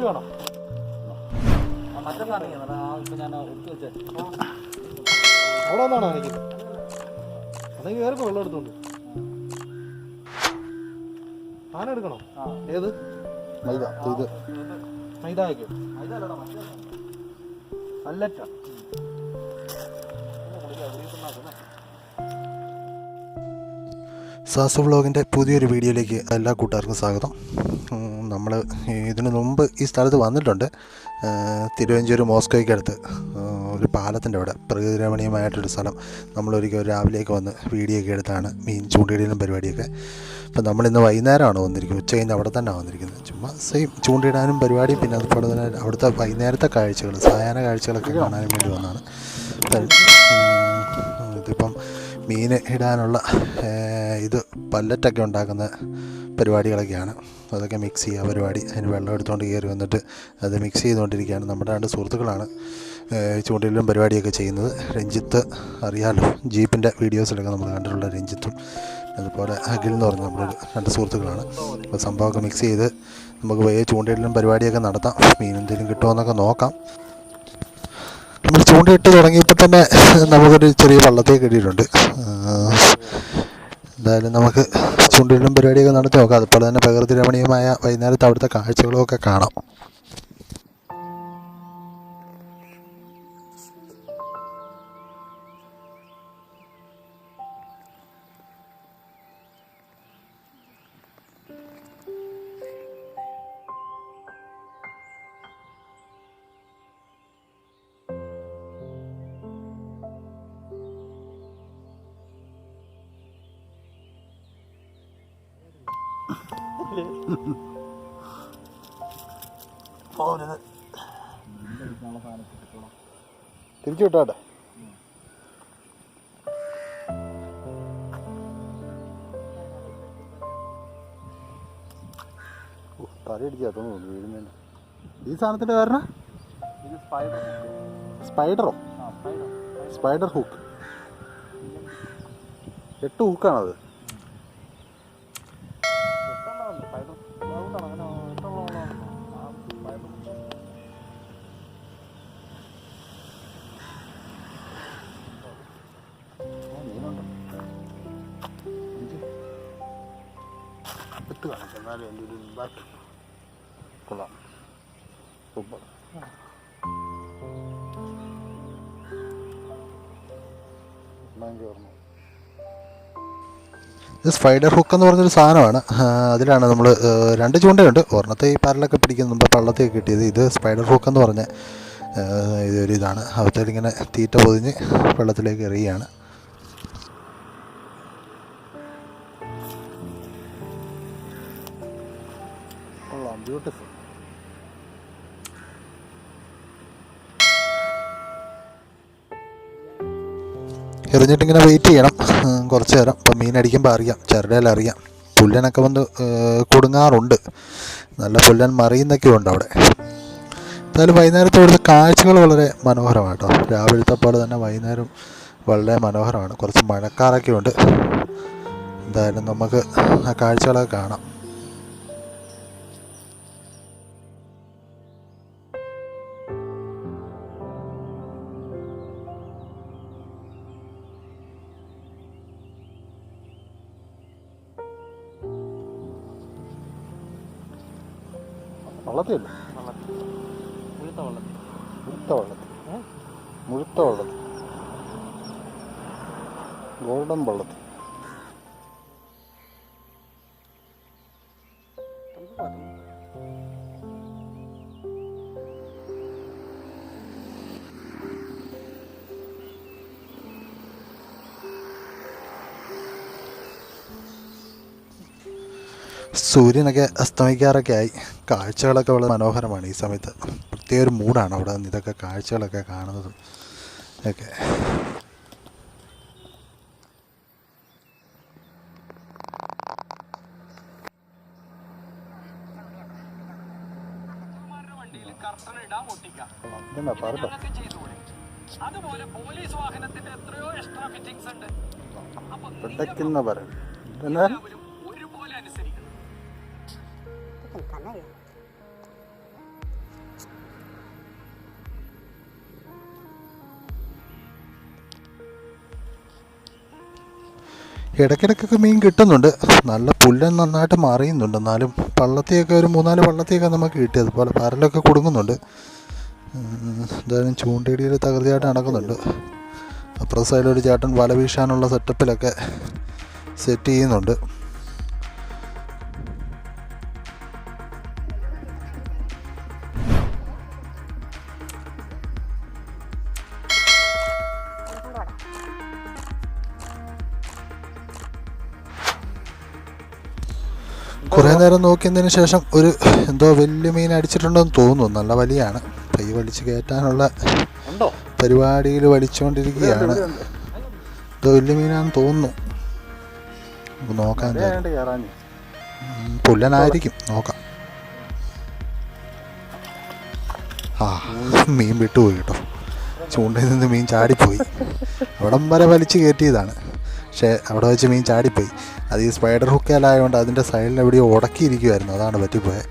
വേണം. അവിടെ ഒന്നാണ് കാണിക്കുന്നത്. അതെങ്കിൽ കയറിപ്പോ വെള്ളം എടുത്തോണ്ട് സാധനം എടുക്കണോ? ഏത് മൈദ? ഇത് മൈദ ആയിക്കോ. അല്ലറ്റ സാസു വ്ളോഗിൻ്റെ പുതിയൊരു വീഡിയോയിലേക്ക് എല്ലാ കൂട്ടുകാർക്കും സ്വാഗതം. നമ്മൾ ഇതിനു മുമ്പ് ഈ സ്ഥലത്ത് വന്നിട്ടുണ്ട്. തിരുവഞ്ചൂർ മോസ്കോയ്ക്കടുത്ത് ഒരു പാലത്തിൻ്റെ അവിടെ പ്രകൃതിരമണീയമായിട്ടൊരു സ്ഥലം. നമ്മളൊരിക്കൽ രാവിലേക്ക് വന്ന് വീഡിയോ ഒക്കെ എടുത്താണ് മീൻ ചൂണ്ടയിടലും പരിപാടിയൊക്കെ. അപ്പം നമ്മളിന്ന് വൈകുന്നേരമാണ് വന്നിരിക്കുന്നത്. ഉച്ച കഴിഞ്ഞ് അവിടെ തന്നെ വന്നിരിക്കുന്നത്. ചുമ്മാ സെയിം ചൂണ്ടയിടാനും പരിപാടിയും പിന്നെ അതുപോലെ തന്നെ അവിടുത്തെ വൈകുന്നേരത്തെ കാഴ്ചകൾ, സായാഹ്ന കാഴ്ചകളൊക്കെ കാണാനും വേണ്ടി വന്നതാണ്. ഇതിപ്പം മീൻ ഇടാനുള്ള ഇത് പല്ലറ്റൊക്കെ ഉണ്ടാക്കുന്ന പരിപാടികളൊക്കെയാണ്. അതൊക്കെ മിക്സ് ചെയ്യുക പരിപാടി. അതിന് വെള്ളം എടുത്തുകൊണ്ട് കയറി വന്നിട്ട് അത് മിക്സ് ചെയ്തുകൊണ്ടിരിക്കുകയാണ്. നമ്മുടെ 2 സുഹൃത്തുക്കളാണ് ചൂണ്ടയിലും പരിപാടിയൊക്കെ ചെയ്യുന്നത്. രഞ്ജിത്ത് അറിയാമല്ലോ, ജീപ്പിൻ്റെ വീഡിയോസിലൊക്കെ നമ്മൾ കണ്ടിട്ടുള്ള രഞ്ജിത്തും അതുപോലെ അഖിൽ എന്ന് പറഞ്ഞ നമ്മൾ 2 സുഹൃത്തുക്കളാണ്. അപ്പോൾ സംഭവമൊക്കെ മിക്സ് ചെയ്ത് നമുക്ക് പോയി ചൂണ്ടയിലും പരിപാടിയൊക്കെ നടത്താം. മീൻ എന്തെങ്കിലും കിട്ടുമോയെന്നൊക്കെ നോക്കാം. നമ്മൾ ചൂണ്ടയിട്ട് തുടങ്ങിയപ്പോൾ തന്നെ നമുക്കൊരു ചെറിയ വള്ളത്തെ കിട്ടിയിട്ടുണ്ട്. എന്തായാലും നമുക്ക് ചൂണ്ടയിലും പരിപാടിയൊക്കെ നടത്തി നോക്കാം. അതുപോലെ തന്നെ പ്രകൃതി രമണീയമായ വൈകുന്നേരത്തെ അവിടുത്തെ കാഴ്ചകളും ഒക്കെ കാണാം. തിരിച്ചു വിട്ടാട്ടെ. തലയിടിച്ചാ തോന്നുന്നു വീഴുന്നതിന്. ഈ സാധനത്തിൻ്റെ കാരണം സ്പൈഡറോ? Spider hook. 8 ഹൂക്കാണത്. കാണിച്ചെന്നാലും എൻ്റെ ഒരു ബാക്ക് കൊള്ളാം. സൂപ്പർ. ഇത് സ്പൈഡർ ഹുക്ക് എന്ന് പറഞ്ഞൊരു സാധനമാണ്. അതിലാണ് നമ്മൾ 2 ചൂണ്ടയുണ്ട്. ഒരെണ്ണത്തെ ഈ പരലൊക്കെ പിടിക്കുന്ന മുമ്പ് പള്ളത്തേക്ക് കിട്ടിയത്. ഇത് സ്പൈഡർ ഹുക്ക് എന്ന് പറഞ്ഞ ഇതൊരു ഇതാണ്. അവിടത്തേലിങ്ങനെ തീറ്റ പൊതിഞ്ഞ് വെള്ളത്തിലേക്ക് എറിയുകയാണ്. ബ്യൂട്ടിഫുൾ. എറിഞ്ഞിട്ടിങ്ങനെ വെയിറ്റ് ചെയ്യണം കുറച്ച് നേരം. ഇപ്പം മീനടിക്കുമ്പോൾ അറിയാം, ചെറുടയിലറിയാം. പുല്ലനൊക്കെ വന്ന് കുടുങ്ങാറുണ്ട്. നല്ല പുല്ലൻ മറിയുന്നൊക്കെ ഉണ്ട് അവിടെ. എന്തായാലും വൈകുന്നേരത്തെ ഇവിടുത്തെ കാഴ്ചകൾ വളരെ മനോഹരമാണ് കേട്ടോ. രാവിലത്തെ പോലെ തന്നെ വൈകുന്നേരം വളരെ മനോഹരമാണ്. കുറച്ച് മഴക്കാറൊക്കെ ഉണ്ട്. എന്തായാലും നമുക്ക് ആ കാഴ്ചകളൊക്കെ കാണാം. വള്ളത്തില്ല, മുഴുത്ത വള്ളത്തിൽ ഗോൾഡൻ വള്ളത്തിൽ. സൂര്യനൊക്കെ അസ്തമിക്കാറൊക്കെ ആയി. കാഴ്ചകളൊക്കെ വളരെ മനോഹരമാണ് ഈ സമയത്ത്. പ്രത്യേക ഒരു മൂഡാണ് അവിടെ നിന്ന് ഇതൊക്കെ കാഴ്ചകളൊക്കെ കാണുന്നതും ഒക്കെ. അതുപോലെ പോലീസ് വാഹനത്തിന്റെ എത്രയോ എക്സ്ട്രാ ഫിറ്റിംഗ്സ് ഉണ്ട്. ഒരുപോലെ അനുസരിക്കണം. ഇടയ്ക്കിടയ്ക്കൊക്കെ മീൻ കിട്ടുന്നുണ്ട്. നല്ല പുല്ലൻ നന്നായിട്ട് മറിയുന്നുണ്ട്. എന്നാലും പള്ളത്തിയൊക്കെ ഒരു 3-4 പള്ളത്തിയൊക്കെ നമുക്ക് കിട്ടി. അതുപോലെ പരലൊക്കെ കൊടുക്കുന്നുണ്ട്. എന്തായാലും ചൂണ്ടയിടിയിൽ തകൃതിയായിട്ട് നടക്കുന്നുണ്ട്. അപ്പുറം സൈഡിലൊരു ചേട്ടൻ വല വീശാനുള്ള സെറ്റപ്പിലൊക്കെ സെറ്റ് ചെയ്യുന്നുണ്ട്. കുറേ നേരം നോക്കിയതിന് ശേഷം ഒരു എന്തോ വലിയ മീൻ അടിച്ചിട്ടുണ്ടെന്ന് തോന്നുന്നു. നല്ല വലിയാണ്. കൈ വലിച്ച് കയറ്റാനുള്ള പരിപാടിയിൽ വലിച്ചുകൊണ്ടിരിക്കുകയാണ്. എന്തോ വലിയ മീനാണെന്ന് തോന്നുന്നു. നമുക്ക് നോക്കാൻ, പുല്ലനായിരിക്കും, നോക്കാം. മീൻ വിട്ടുപോയി കേട്ടോ. ചൂണ്ടയിൽ നിന്ന് മീൻ ചാടിപ്പോയി. അവിടം വരെ വലിച്ച് കയറ്റിയതാണ്, പക്ഷേ അവിടെ വെച്ച് മീൻ ചാടിപ്പോയി. അത് ഈ സ്പൈഡർ ഹുക്കേലായതുകൊണ്ട് അതിൻ്റെ സൈഡിൽ എവിടെയോ ഉടക്കിയിരിക്കുമായിരുന്നു, അതാണ് പറ്റിപ്പോയത്.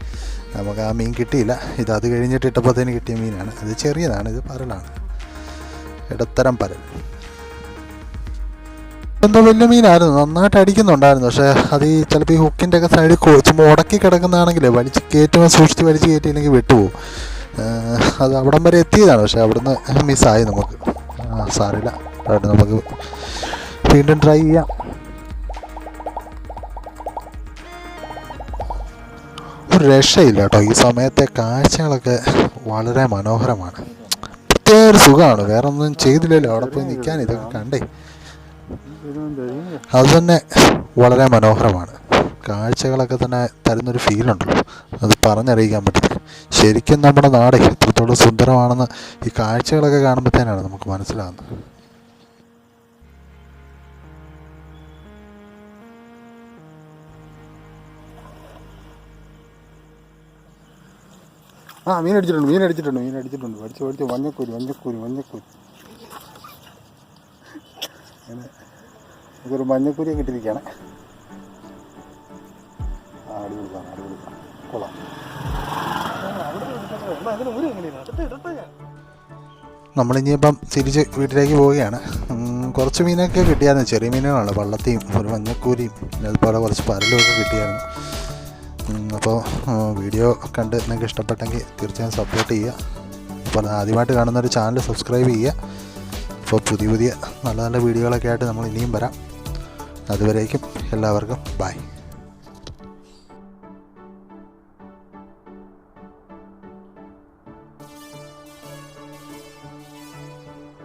നമുക്ക് ആ മീൻ കിട്ടിയില്ല. അത് കഴിഞ്ഞിട്ട് ഇട്ടപ്പോഴത്തേന് കിട്ടിയ മീനാണ്. ഇത് ചെറിയതാണ്, ഇത് പരലാണ്, ഇടത്തരം പരൽ. എന്തോ വലിയ മീനായിരുന്നു, നന്നായിട്ട് അടിക്കുന്നുണ്ടായിരുന്നു. പക്ഷേ അത് ഈ ചിലപ്പോൾ ഈ ഹുക്കിൻ്റെ ഒക്കെ സൈഡിൽ ചുമ്മാ ഉടക്കി കിടക്കുന്നതാണെങ്കിൽ വലിച്ച് കയറ്റുമ്പോൾ സൂക്ഷിച്ച് വലിച്ച് കയറ്റിയില്ലെങ്കിൽ വിട്ടുപോകും. അത് അവിടം വരെ എത്തിയതാണ്, പക്ഷേ അവിടുന്ന് മിസ്സായി നമുക്ക്. സാറില്ല, നമുക്ക് വീണ്ടും ട്രൈ ചെയ്യാം. ഒരു രക്ഷയില്ല കേട്ടോ. ഈ സമയത്തെ കാഴ്ചകളൊക്കെ വളരെ മനോഹരമാണ്. പ്രത്യേക ഒരു സുഖമാണ്. വേറെ ഒന്നും ചെയ്തില്ലല്ലോ, അവിടെ പോയി നിൽക്കാൻ ഇതൊക്കെ കണ്ടേ. അത് തന്നെ വളരെ മനോഹരമാണ്. കാഴ്ചകളൊക്കെ തന്നെ തരുന്നൊരു ഫീലുണ്ടല്ലോ, അത് പറഞ്ഞറിയിക്കാൻ പറ്റില്ല. ശരിക്കും നമ്മുടെ നാട് എത്രത്തോളം സുന്ദരമാണെന്ന് ഈ കാഴ്ചകളൊക്കെ കാണുമ്പോഴത്തേനാണ് നമുക്ക് മനസ്സിലാകുന്നത്. മീൻ അടിച്ചിട്ടുണ്ട്. പഠിച്ച് മഞ്ഞക്കൂരി നമുക്കൊരു മഞ്ഞക്കൂരിയെ കിട്ടിയിരിക്കുകയാണ്. അടിപൊളി കൊള്ളാം. നമ്മളിനിയിപ്പം തിരിച്ച് വീട്ടിലേക്ക് പോവുകയാണ്. കുറച്ച് മീനൊക്കെ കിട്ടിയായിരുന്നു, ചെറിയ മീനുകളാണ്. വള്ളത്തിയും ഒരു മഞ്ഞക്കൂരിയും അതുപോലെ കുറച്ച് പരലുമൊക്കെ കിട്ടിയായിരുന്നു. അപ്പോൾ വീഡിയോ കണ്ട് നിങ്ങൾക്ക് ഇഷ്ടപ്പെട്ടെങ്കിൽ തീർച്ചയായും സപ്പോർട്ട് ചെയ്യുക. അപ്പോൾ ആദ്യമായിട്ട് കാണുന്നൊരു ചാനൽ സബ്സ്ക്രൈബ് ചെയ്യുക. അപ്പോൾ പുതിയ നല്ല നല്ല വീഡിയോകളൊക്കെ ആയിട്ട് നമ്മൾ ഇനിയും വരാം. അതുവരേക്കും എല്ലാവർക്കും ബൈ.